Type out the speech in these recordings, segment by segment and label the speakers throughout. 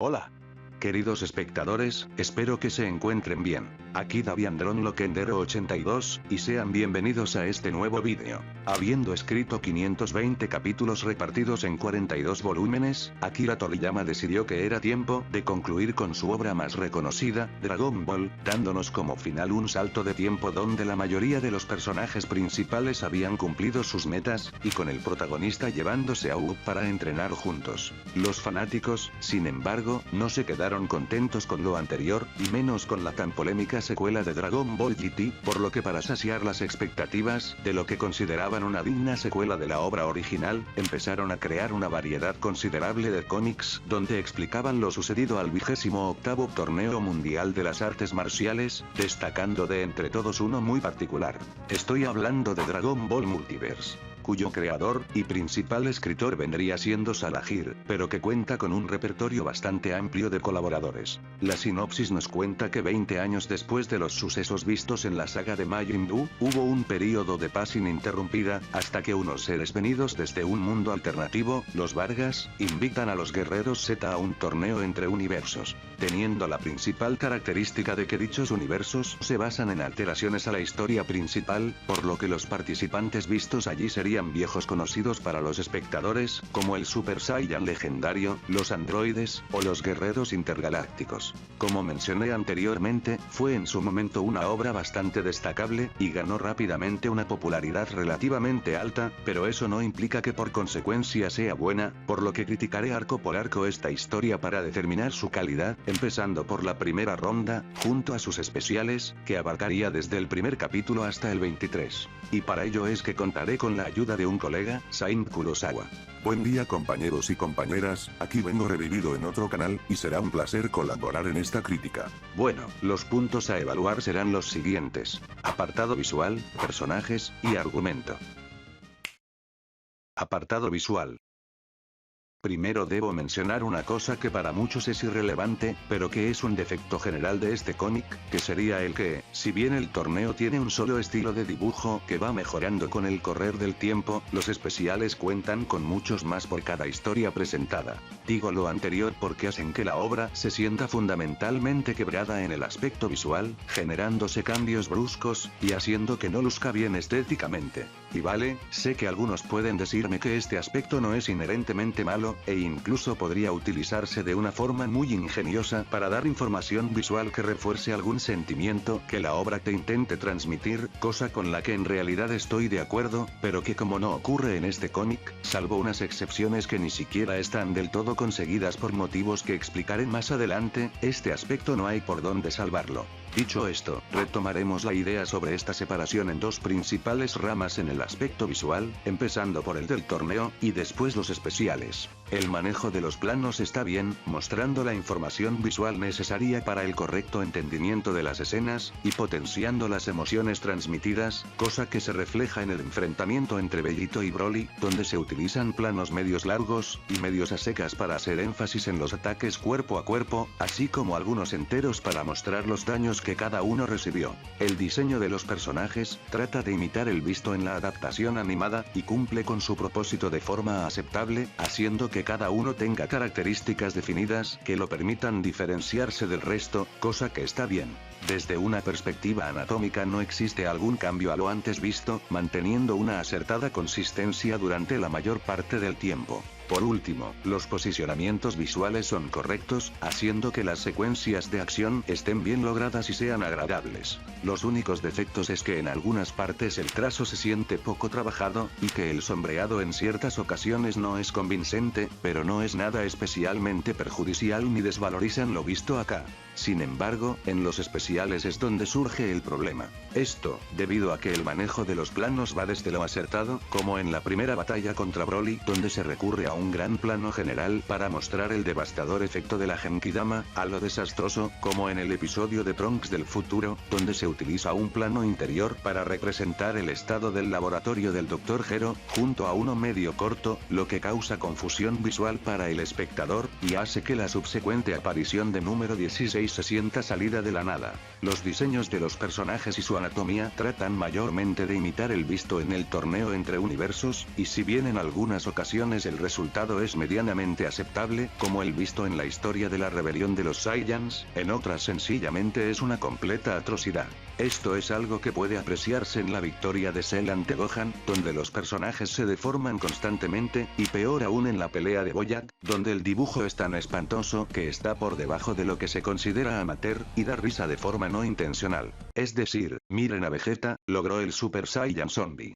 Speaker 1: Hola. Queridos espectadores, espero que se encuentren bien. Aquí Daviandron Loquendero 82, y sean bienvenidos a este nuevo vídeo. Habiendo escrito 520 capítulos repartidos en 42 volúmenes, Akira Toriyama decidió que era tiempo de concluir con su obra más reconocida, Dragon Ball, dándonos como final un salto de tiempo donde la mayoría de los personajes principales habían cumplido sus metas, y con el protagonista llevándose a Up para entrenar juntos. Los fanáticos, sin embargo, no se quedaron contentos con lo anterior, y menos con la tan polémica secuela de Dragon Ball GT, por lo que para saciar las expectativas de lo que consideraban una digna secuela de la obra original, empezaron a crear una variedad considerable de cómics, donde explicaban lo sucedido al 28º Torneo Mundial de las Artes Marciales, destacando de entre todos uno muy particular. Estoy hablando de Dragon Ball Multiverse, cuyo creador y principal escritor vendría siendo Salahir, pero que cuenta con un repertorio bastante amplio de colaboradores. La sinopsis nos cuenta que 20 años después de los sucesos vistos en la saga de Majin Buu, hubo un período de paz ininterrumpida, hasta que unos seres venidos desde un mundo alternativo, los Vargas, invitan a los guerreros Z a un torneo entre universos, teniendo la principal característica de que dichos universos se basan en alteraciones a la historia principal, por lo que los participantes vistos allí serían viejos conocidos para los espectadores, como el Super Saiyan legendario, los androides, o los guerreros intergalácticos. Como mencioné anteriormente, fue en su momento una obra bastante destacable, y ganó rápidamente una popularidad relativamente alta, pero eso no implica que por consecuencia sea buena, por lo que criticaré arco por arco esta historia para determinar su calidad, empezando por la primera ronda, junto a sus especiales, que abarcaría desde el primer capítulo hasta el 23. Y para ello es que contaré con la ayuda de un colega, Saint Kurosawa.
Speaker 2: Buen día compañeros y compañeras, aquí vengo revivido en otro canal, y será un placer colaborar en esta crítica.
Speaker 1: Bueno, los puntos a evaluar serán los siguientes: apartado visual, personajes, y argumento. Apartado visual. Primero debo mencionar una cosa que para muchos es irrelevante, pero que es un defecto general de este cómic, que sería el que, si bien el torneo tiene un solo estilo de dibujo que va mejorando con el correr del tiempo, los especiales cuentan con muchos más por cada historia presentada. Digo lo anterior porque hacen que la obra se sienta fundamentalmente quebrada en el aspecto visual, generándose cambios bruscos, y haciendo que no luzca bien estéticamente. Y vale, sé que algunos pueden decirme que este aspecto no es inherentemente malo, e incluso podría utilizarse de una forma muy ingeniosa para dar información visual que refuerce algún sentimiento que la obra te intente transmitir, cosa con la que en realidad estoy de acuerdo, pero que como no ocurre en este cómic, salvo unas excepciones que ni siquiera están del todo conseguidas por motivos que explicaré más adelante, este aspecto no hay por dónde salvarlo. Dicho esto, retomaremos la idea sobre esta separación en dos principales ramas en el aspecto visual, empezando por el del torneo, y después los especiales. El manejo de los planos está bien, mostrando la información visual necesaria para el correcto entendimiento de las escenas, y potenciando las emociones transmitidas, cosa que se refleja en el enfrentamiento entre Bellito y Broly, donde se utilizan planos medios largos, y medios a secas para hacer énfasis en los ataques cuerpo a cuerpo, así como algunos enteros para mostrar los daños que cada uno recibió. El diseño de los personajes trata de imitar el visto en la adaptación animada, y cumple con su propósito de forma aceptable, haciendo que cada uno tenga características definidas que lo permitan diferenciarse del resto, cosa que está bien. Desde una perspectiva anatómica no existe algún cambio a lo antes visto, manteniendo una acertada consistencia durante la mayor parte del tiempo. Por último, los posicionamientos visuales son correctos, haciendo que las secuencias de acción estén bien logradas y sean agradables. Los únicos defectos es que en algunas partes el trazo se siente poco trabajado, y que el sombreado en ciertas ocasiones no es convincente, pero no es nada especialmente perjudicial ni desvalorizan lo visto acá. Sin embargo, en los especiales es donde surge el problema. Esto, debido a que el manejo de los planos va desde lo acertado, como en la primera batalla contra Broly, donde se recurre a un gran plano general para mostrar el devastador efecto de la Genkidama, a lo desastroso, como en el episodio de Trunks del futuro, donde se utiliza un plano interior para representar el estado del laboratorio del Dr. Gero, junto a uno medio corto, lo que causa confusión visual para el espectador, y hace que la subsecuente aparición de número 16 se sienta salida de la nada. Los diseños de los personajes y su anatomía tratan mayormente de imitar el visto en el torneo entre universos, y si bien en algunas ocasiones el resultado resultado es medianamente aceptable, como el visto en la historia de la rebelión de los Saiyans, en otras sencillamente es una completa atrocidad. Esto es algo que puede apreciarse en la victoria de Cell ante Gohan, donde los personajes se deforman constantemente, y peor aún en la pelea de Boyac, donde el dibujo es tan espantoso que está por debajo de lo que se considera amateur, y da risa de forma no intencional. Es decir, miren a Vegeta, logró el Super Saiyan Zombie.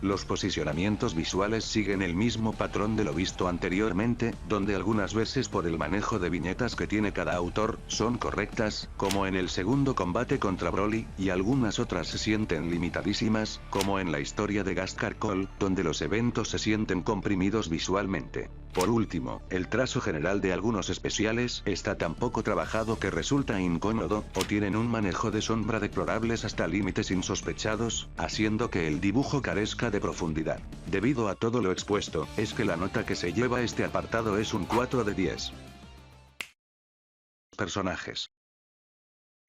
Speaker 1: Los posicionamientos visuales siguen el mismo patrón de lo visto anteriormente, donde algunas veces por el manejo de viñetas que tiene cada autor, son correctas, como en el segundo combate contra Broly, y algunas otras se sienten limitadísimas, como en la historia de Gascar Cole, donde los eventos se sienten comprimidos visualmente. Por último, el trazo general de algunos especiales está tan poco trabajado que resulta incómodo, o tienen un manejo de sombra deplorables hasta límites insospechados, haciendo que el dibujo carezca de profundidad. Debido a todo lo expuesto, es que la nota que se lleva este apartado es un 4 de 10. Personajes.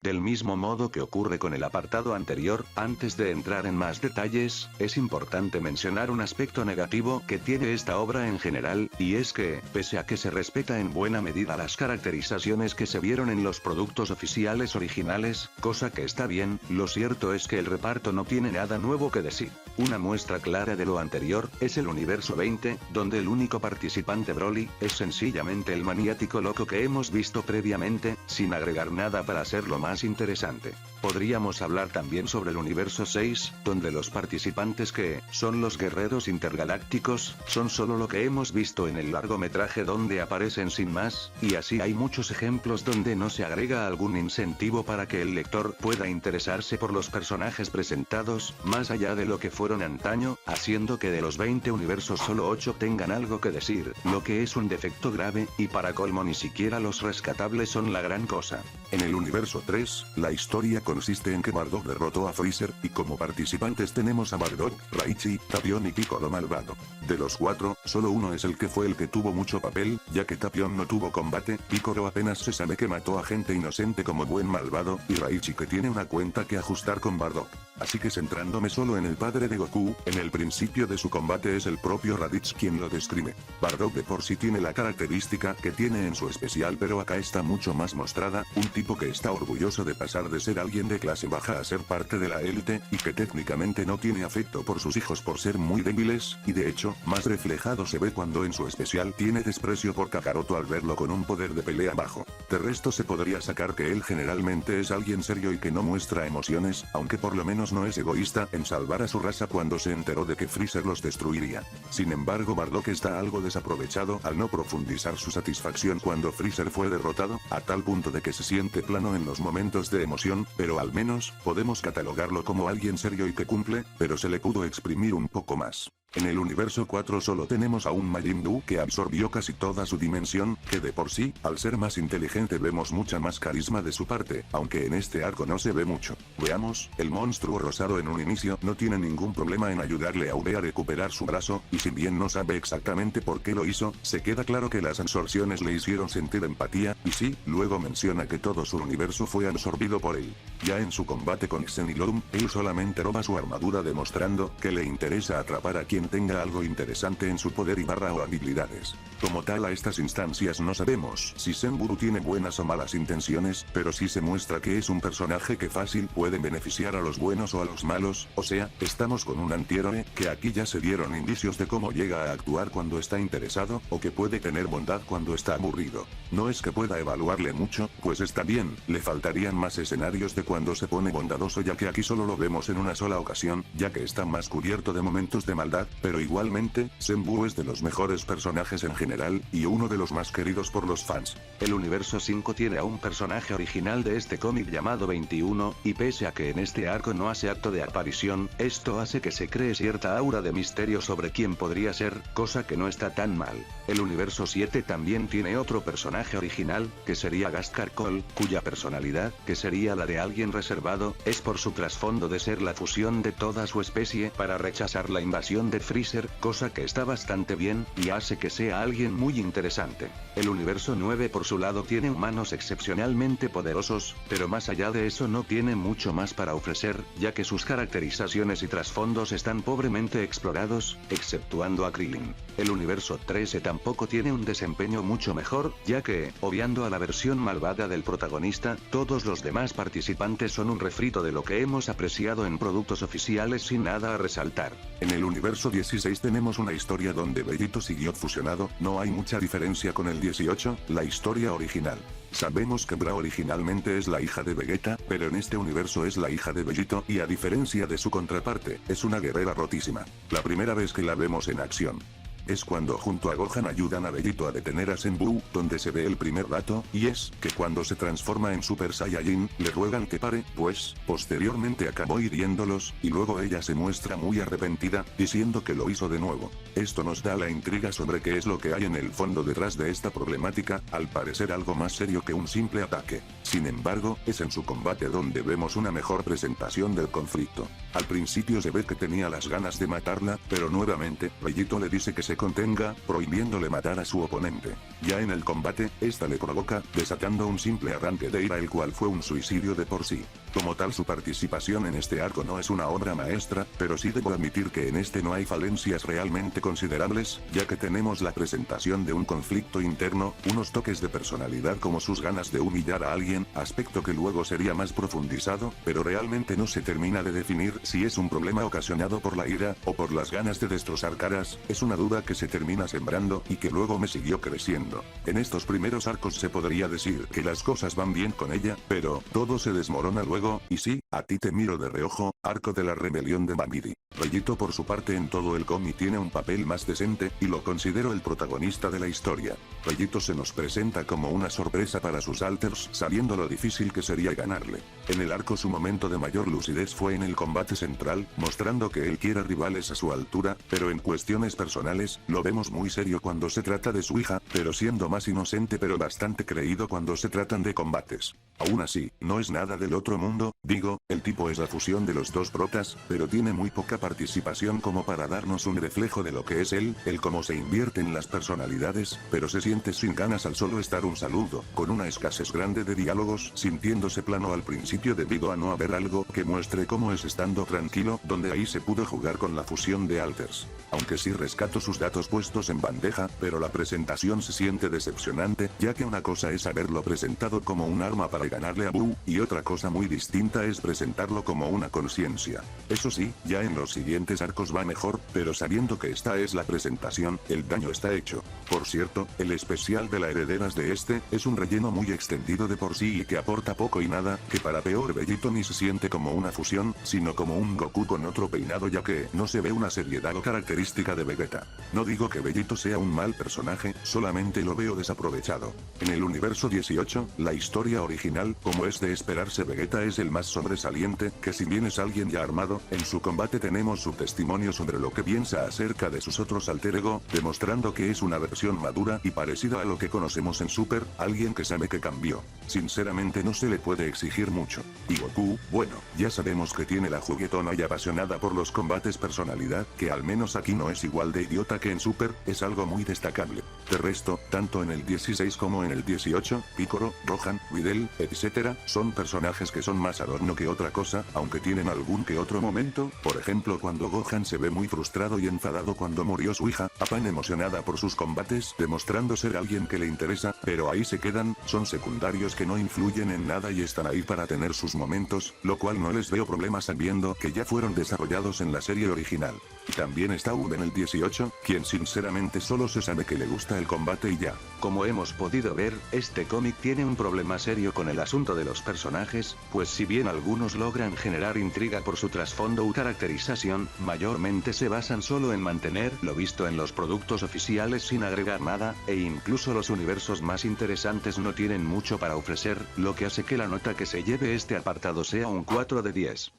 Speaker 1: Del mismo modo que ocurre con el apartado anterior, antes de entrar en más detalles, es importante mencionar un aspecto negativo que tiene esta obra en general, y es que, pese a que se respeta en buena medida las caracterizaciones que se vieron en los productos oficiales originales, cosa que está bien, lo cierto es que el reparto no tiene nada nuevo que decir. Una muestra clara de lo anterior, es el universo 20, donde el único participante Broly, es sencillamente el maniático loco que hemos visto previamente, sin agregar nada para hacerlo más interesante. Podríamos hablar también sobre el universo 6, donde los participantes que son los guerreros intergalácticos, son solo lo que hemos visto en el largometraje donde aparecen sin más, y así hay muchos ejemplos donde no se agrega algún incentivo para que el lector pueda interesarse por los personajes presentados, más allá de lo que fueron antaño, haciendo que de los 20 universos solo 8 tengan algo que decir, lo que es un defecto grave, y para colmo ni siquiera los rescatables son la gran cosa.
Speaker 2: En el universo 3, la historia consiste en que Bardock derrotó a Freezer, y como participantes tenemos a Bardock, Raichi, Tapion y Piccolo malvado. De los 4, solo uno es el que fue el que tuvo mucho papel, ya que Tapion no tuvo combate, Piccolo apenas se sabe que mató a gente inocente como buen malvado, y Raichi que tiene una cuenta que ajustar con Bardock. Así que centrándome solo en el padre de Goku, en el principio de su combate es el propio Raditz quien lo describe. Bardock de por sí tiene la característica que tiene en su especial, pero acá está mucho más mostrada, un tipo que está orgulloso de pasar de ser alguien de clase baja a ser parte de la élite, y que técnicamente no tiene afecto por sus hijos por ser muy débiles, y de hecho, más reflejado se ve cuando en su especial tiene desprecio por Kakaroto al verlo con un poder de pelea bajo. De resto se podría sacar que él generalmente es alguien serio y que no muestra emociones, aunque por lo menos no es egoísta en salvar a su raza cuando se enteró de que Freezer los destruiría. Sin embargo, Bardock está algo desaprovechado al no profundizar su satisfacción cuando Freezer fue derrotado, a tal punto de que se siente plano en los momentos de emoción, pero al menos, podemos catalogarlo como alguien serio y que cumple, pero se le pudo exprimir un poco más. En el universo 4 solo tenemos a un Majin Buu que absorbió casi toda su dimensión, que de por sí, al ser más inteligente vemos mucha más carisma de su parte, aunque en este arco no se ve mucho. Veamos, el monstruo rosado en un inicio no tiene ningún problema en ayudarle a Ube a recuperar su brazo, y si bien no sabe exactamente por qué lo hizo, se queda claro que las absorciones le hicieron sentir empatía, y sí, luego menciona que todo su universo fue absorbido por él. Ya en su combate con Xenilum, él solamente roba su armadura demostrando que le interesa atrapar a quien tenga algo interesante en su poder y barra o habilidades. Como tal a estas instancias no sabemos si Senburu tiene buenas o malas intenciones, pero sí se muestra que es un personaje que fácil puede beneficiar a los buenos o a los malos, o sea, estamos con un antihéroe, que aquí ya se dieron indicios de cómo llega a actuar cuando está interesado, o que puede tener bondad cuando está aburrido. No es que pueda evaluarle mucho, pues está bien, le faltarían más escenarios de cuando se pone bondadoso ya que aquí solo lo vemos en una sola ocasión, ya que está más cubierto de momentos de maldad, pero igualmente, Senburu es de los mejores personajes en general, y uno de los más queridos por los fans.
Speaker 1: El universo 5 tiene a un personaje original de este cómic llamado 21, y pese a que en este arco no hace acto de aparición, esto hace que se cree cierta aura de misterio sobre quién podría ser, cosa que no está tan mal. El universo 7 también tiene otro personaje original, que sería Gascar Cole, cuya personalidad, que sería la de alguien reservado, es por su trasfondo de ser la fusión de toda su especie para rechazar la invasión de de Freezer, cosa que está bastante bien, y hace que sea alguien muy interesante. El universo 9 por su lado tiene humanos excepcionalmente poderosos, pero más allá de eso no tiene mucho más para ofrecer, ya que sus caracterizaciones y trasfondos están pobremente explorados, exceptuando a Krillin. El universo 13 tampoco tiene un desempeño mucho mejor, ya que, obviando a la versión malvada del protagonista, todos los demás participantes son un refrito de lo que hemos apreciado en productos oficiales sin nada a resaltar.
Speaker 2: En el universo 16 tenemos una historia donde Vegito siguió fusionado, no hay mucha diferencia con el 18, la historia original. Sabemos que Bra originalmente es la hija de Vegeta, pero en este universo es la hija de Vegito y a diferencia de su contraparte, es una guerrera rotísima. La primera vez que la vemos en acción es cuando junto a Gohan ayudan a Vegito a detener a Senbuu, donde se ve el primer dato, y es que cuando se transforma en Super Saiyajin, le ruegan que pare, pues, posteriormente acabó hiriéndolos, y luego ella se muestra muy arrepentida, diciendo que lo hizo de nuevo. Esto nos da la intriga sobre qué es lo que hay en el fondo detrás de esta problemática, al parecer algo más serio que un simple ataque. Sin embargo, es en su combate donde vemos una mejor presentación del conflicto. Al principio se ve que tenía las ganas de matarla, pero nuevamente, Vegito le dice que se contenga, prohibiéndole matar a su oponente. Ya en el combate, esta le provoca, desatando un simple arranque de ira el cual fue un suicidio de por sí. Como tal su participación en este arco no es una obra maestra, pero sí debo admitir que en este no hay falencias realmente considerables, ya que tenemos la presentación de un conflicto interno, unos toques de personalidad como sus ganas de humillar a alguien, aspecto que luego sería más profundizado, pero realmente no se termina de definir si es un problema ocasionado por la ira, o por las ganas de destrozar caras, es una duda que se termina sembrando y que luego me siguió creciendo. En estos primeros arcos se podría decir que las cosas van bien con ella, pero todo se desmorona luego, y sí, a ti te miro de reojo, arco de la rebelión de Babidi. Vegito por su parte en todo el cómic tiene un papel más decente, y lo considero el protagonista de la historia. Vegito se nos presenta como una sorpresa para sus alters, sabiendo lo difícil que sería ganarle. En el arco su momento de mayor lucidez fue en el combate central, mostrando que él quiere rivales a su altura, pero en cuestiones personales, lo vemos muy serio cuando se trata de su hija, pero siendo más inocente pero bastante creído cuando se tratan de combates. Aún así, no es nada del otro mundo, digo, el tipo es la fusión de los dos protas, pero tiene muy poca participación como para darnos un reflejo de lo que es él, el cómo se invierte en las personalidades, pero se siente sin ganas al solo estar un saludo, con una escasez grande de diálogos, sintiéndose plano al principio debido a no haber algo que muestre cómo es estando tranquilo, donde ahí se pudo jugar con la fusión de alters. Aunque sí rescato sus datos puestos en bandeja, pero la presentación se siente decepcionante, ya que una cosa es haberlo presentado como un arma para ganarle a Buu, y otra cosa muy distinta es presentarlo como una conciencia. Eso sí, ya en los siguientes arcos va mejor, pero sabiendo que esta es la presentación, el daño está hecho. Por cierto, el especial de la herederas de este, es un relleno muy extendido de por sí y que aporta poco y nada, que para peor Vegito ni se siente como una fusión, sino como un Goku con otro peinado ya que no se ve una seriedad o característica de Vegeta. No digo que Vegito sea un mal personaje, solamente lo veo desaprovechado. En el universo 18, la historia original, como es de esperarse Vegeta es el más sobresaliente, que si bien es alguien ya armado, en su combate tenemos su testimonio sobre lo que piensa acerca de sus otros alter ego, demostrando que es una versión madura y parecida a lo que conocemos en Super, alguien que sabe que cambió. Sinceramente no se le puede exigir mucho. Y Goku, bueno, ya sabemos que tiene la juguetona y apasionada por los combates personalidad, que al menos aquí no es igual de idiota que en Super, es algo muy destacable. De resto, tanto en el 16 como en el 18, Piccolo, Gohan, Videl, etc., son personajes que son más adorno que otra cosa, aunque tienen algún que otro momento, por ejemplo cuando Gohan se ve muy frustrado y enfadado cuando murió su hija, Apan emocionada por sus combates, demostrando ser alguien que le interesa, pero ahí se quedan, son secundarios que no influyen en nada y están ahí para tener sus momentos, lo cual no les veo problema sabiendo que ya fueron desarrollados en la serie original. Y también está Ude en el 18, quien sinceramente solo se sabe que le gusta el combate y ya.
Speaker 1: Como hemos podido ver, este cómic tiene un problema serio con el asunto de los personajes, pues si bien algunos logran generar intriga por su trasfondo u caracterización, mayormente se basan solo en mantener lo visto en los productos oficiales sin agregar nada, e incluso los universos más interesantes no tienen mucho para ofrecer, lo que hace que la nota que se lleve este apartado sea un 4 de 10.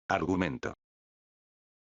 Speaker 1: Argumento.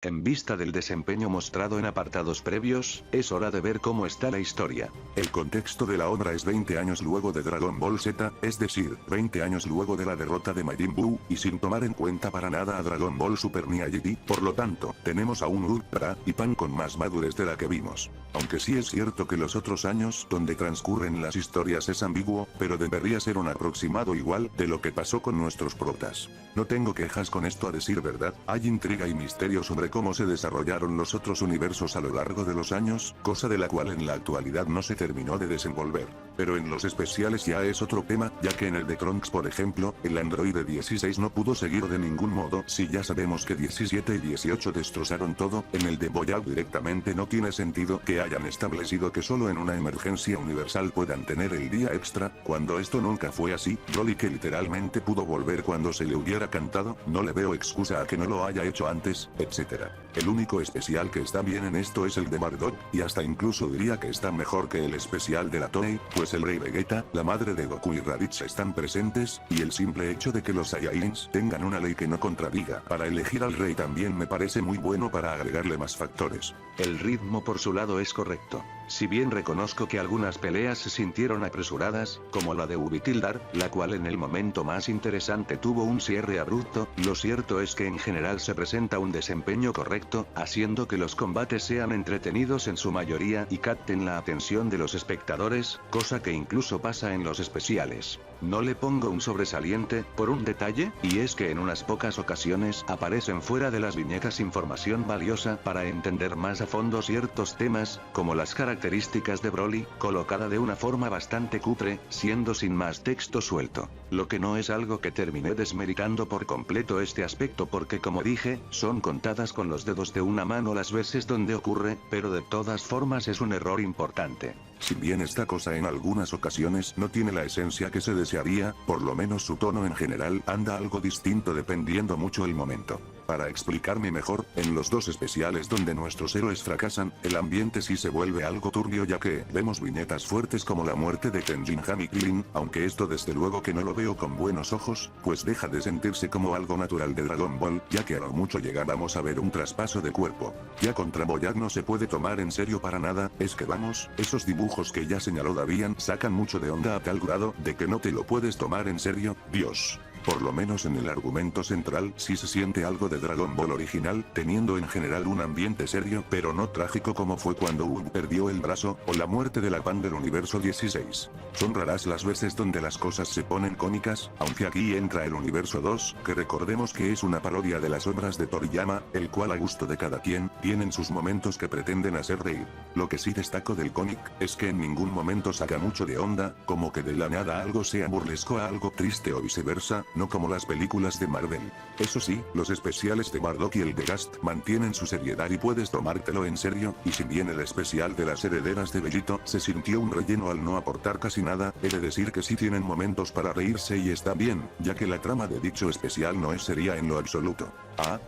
Speaker 1: En vista del desempeño mostrado en apartados previos, es hora de ver cómo está la historia.
Speaker 2: El contexto de la obra es 20 años luego de Dragon Ball Z, es decir, 20 años luego de la derrota de Majin Buu, y sin tomar en cuenta para nada a Dragon Ball Super ni a GT, por lo tanto, tenemos a un Ultra y Pan con más madurez de la que vimos. Aunque sí es cierto que los otros años donde transcurren las historias es ambiguo, pero debería ser un aproximado igual de lo que pasó con nuestros protas. No tengo quejas con esto a decir verdad, hay intriga y misterio sobre cómo se desarrollaron los otros universos a lo largo de los años, cosa de la cual en la actualidad no se terminó de desenvolver. Pero en los especiales ya es otro tema, ya que en el de Trunks por ejemplo, el androide 16 no pudo seguir de ningún modo, si ya sabemos que 17 y 18 destrozaron todo, en el de Boyac directamente no tiene sentido que hayan establecido que solo en una emergencia universal puedan tener el día extra, cuando esto nunca fue así. Broly que literalmente pudo volver cuando se le hubiera cantado, no le veo excusa a que no lo haya hecho antes, etc. El único especial que está bien en esto es el de Bardock, y hasta incluso diría que está mejor que el especial de la Toei, pues el rey Vegeta, la madre de Goku y Raditz están presentes, y el simple hecho de que los Saiyajins tengan una ley que no contradiga para elegir al rey también me parece muy bueno para agregarle más factores.
Speaker 1: El ritmo por su lado es correcto. Si bien reconozco que algunas peleas se sintieron apresuradas, como la de Ubitildar, la cual en el momento más interesante tuvo un cierre abrupto, lo cierto es que en general se presenta un desempeño correcto, haciendo que los combates sean entretenidos en su mayoría y capten la atención de los espectadores, cosa que incluso pasa en los especiales. No le pongo un sobresaliente, por un detalle, y es que en unas pocas ocasiones aparecen fuera de las viñetas información valiosa para entender más a fondo ciertos temas, como las características de Broly, colocada de una forma bastante cutre, siendo sin más texto suelto. Lo que no es algo que terminé desmeritando por completo este aspecto porque como dije, son contadas con los dedos de una mano las veces donde ocurre, pero de todas formas es un error importante.
Speaker 2: Si bien esta cosa en algunas ocasiones no tiene la esencia que se desearía, por lo menos su tono en general anda algo distinto dependiendo mucho el momento. Para explicarme mejor, en los dos especiales donde nuestros héroes fracasan, el ambiente sí se vuelve algo turbio ya que vemos viñetas fuertes como la muerte de Tenjin Han y Krillin, aunque esto desde luego que no lo veo con buenos ojos, pues deja de sentirse como algo natural de Dragon Ball, ya que a lo mucho llegábamos a ver un traspaso de cuerpo. Ya contra Boyac no se puede tomar en serio para nada, es que vamos, esos dibujos que ya señaló Davian sacan mucho de onda a tal grado de que no te lo puedes tomar en serio, Dios. Por lo menos en el argumento central sí se siente algo de Dragon Ball original, teniendo en general un ambiente serio pero no trágico como fue cuando Wu perdió el brazo, o la muerte de la Pan del universo 16. Son raras las veces donde las cosas se ponen cómicas, aunque aquí entra el universo 2, que recordemos que es una parodia de las obras de Toriyama, el cual a gusto de cada quien, tienen sus momentos que pretenden hacer reír. Lo que sí destaco del cómic, es que en ningún momento saca mucho de onda, como que de la nada algo sea burlesco a algo triste o viceversa, no como las películas de Marvel. Eso sí, los especiales de Bardock y el de Gast mantienen su seriedad y puedes tomártelo en serio, y si bien el especial de las herederas de Bellito se sintió un relleno al no aportar casi nada, he de decir que sí tienen momentos para reírse y está bien, ya que la trama de dicho especial no es seria en lo absoluto.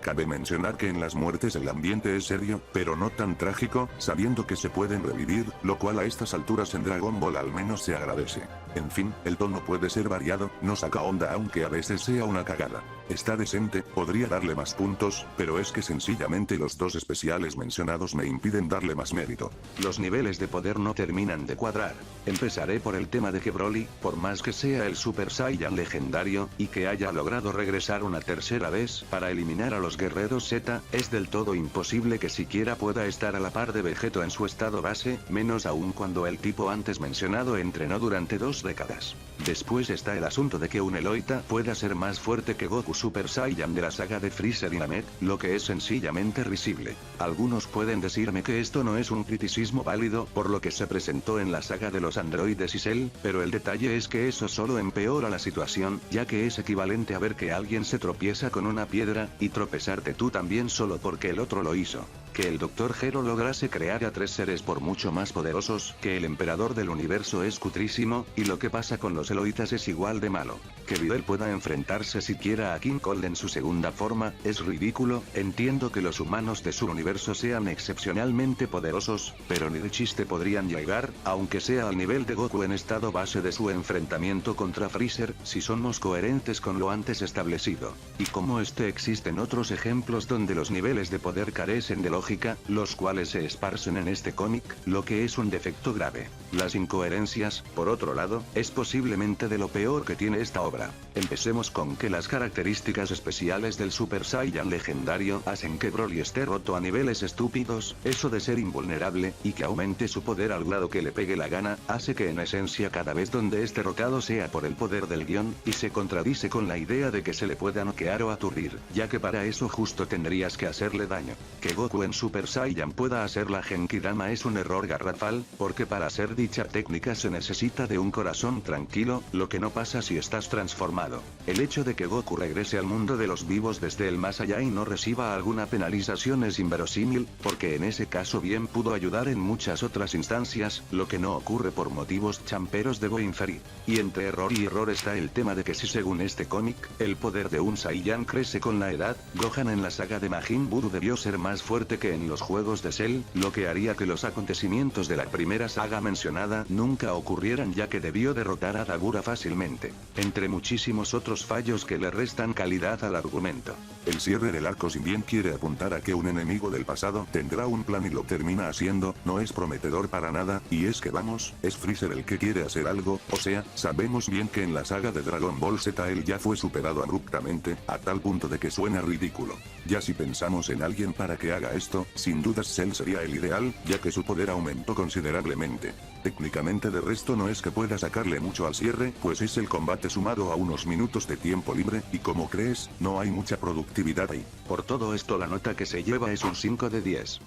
Speaker 2: Cabe mencionar que en las muertes el ambiente es serio, pero no tan trágico, sabiendo que se pueden revivir, lo cual a estas alturas en Dragon Ball al menos se agradece. En fin, el tono puede ser variado, no saca onda aunque a veces sea una cagada. Está decente, podría darle más puntos, pero es que sencillamente los dos especiales mencionados me impiden darle más mérito.
Speaker 1: Los niveles de poder no terminan de cuadrar. Empezaré por el tema de que Broly, por más que sea el Super Saiyan legendario, y que haya logrado regresar una tercera vez para eliminar a los guerreros Z, es del todo imposible que siquiera pueda estar a la par de Vegeto en su estado base, menos aún cuando el tipo antes mencionado entrenó durante 2 décadas. Después está el asunto de que un Eloita pueda ser más fuerte que Goku Super Saiyan de la saga de Freezer y Namek, lo que es sencillamente risible. Algunos pueden decirme que esto no es un criticismo válido por lo que se presentó en la saga de los androides y Cell, pero el detalle es que eso solo empeora la situación, ya que es equivalente a ver que alguien se tropieza con una piedra, y tropezarte tú también solo porque el otro lo hizo. que el Dr. Gero lograse crear a 3 seres por mucho más poderosos, que el emperador del universo es cutrísimo, y lo que pasa con los Eloitas es igual de malo. Que Videl pueda enfrentarse siquiera a King Cold en su segunda forma, es ridículo. Entiendo que los humanos de su universo sean excepcionalmente poderosos, pero ni de chiste podrían llegar, aunque sea al nivel de Goku en estado base de su enfrentamiento contra Freezer, si somos coherentes con lo antes establecido. Y como existen otros ejemplos donde los niveles de poder carecen de lógica, los cuales se esparcen en este cómic, lo que es un defecto grave. Las incoherencias, por otro lado, es posiblemente de lo peor que tiene esta obra. Empecemos con que las características especiales del Super Saiyan legendario hacen que Broly esté roto a niveles estúpidos, eso de ser invulnerable, y que aumente su poder al grado que le pegue la gana, hace que en esencia cada vez donde es derrotado sea por el poder del guión, y se contradice con la idea de que se le pueda noquear o aturdir, ya que para eso justo tendrías que hacerle daño. Que Goku en Super Saiyan pueda hacer la Genkidama es un error garrafal, porque para hacer dicha técnica se necesita de un corazón tranquilo, lo que no pasa si estás transformado. El hecho de que Goku regrese al mundo de los vivos desde el más allá y no reciba alguna penalización es inverosímil, porque en ese caso bien pudo ayudar en muchas otras instancias, lo que no ocurre por motivos champeros debo inferir. Y entre error y error está el tema de que si según este cómic, el poder de un Saiyan crece con la edad, Gohan en la saga de Majin Buu debió ser más fuerte que en los juegos de Cell, lo que haría que los acontecimientos de la primera saga mencionada nunca ocurrieran ya que debió derrotar a Dagura fácilmente. Entre muchísimos otros fallos que le restan calidad al argumento.
Speaker 2: El cierre del arco si bien quiere apuntar a que un enemigo del pasado tendrá un plan y lo termina haciendo, no es prometedor para nada, y es que vamos, es Freezer el que quiere hacer algo, o sea, sabemos bien que en la saga de Dragon Ball Z él ya fue superado abruptamente, a tal punto de que suena ridículo. Ya si pensamos en alguien para que haga esto, sin dudas Cell sería el ideal, ya que su poder aumentó considerablemente. Técnicamente de resto no es que pueda sacarle mucho al cierre, pues es el combate sumado a unos minutos de tiempo libre, y como crees, no hay mucha productividad ahí.
Speaker 1: Por todo esto la nota que se lleva es un 5 de 10.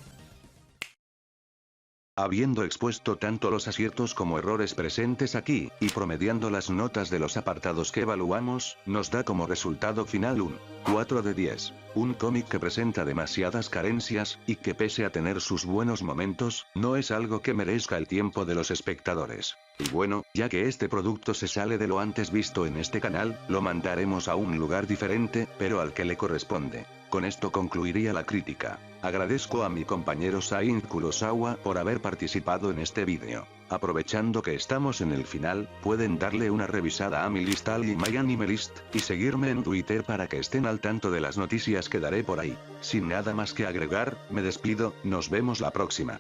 Speaker 1: Habiendo expuesto tanto los aciertos como errores presentes aquí, y promediando las notas de los apartados que evaluamos, nos da como resultado final un 4 de 10. Un cómic que presenta demasiadas carencias, y que pese a tener sus buenos momentos, no es algo que merezca el tiempo de los espectadores. Y bueno, ya que este producto se sale de lo antes visto en este canal, lo mandaremos a un lugar diferente, pero al que le corresponde. Con esto concluiría la crítica. Agradezco a mi compañero Saint Kurosawa por haber participado en este vídeo. Aprovechando que estamos en el final, pueden darle una revisada a mi listal y My Anime List, y seguirme en Twitter para que estén al tanto de las noticias que daré por ahí. Sin nada más que agregar, me despido, nos vemos la próxima.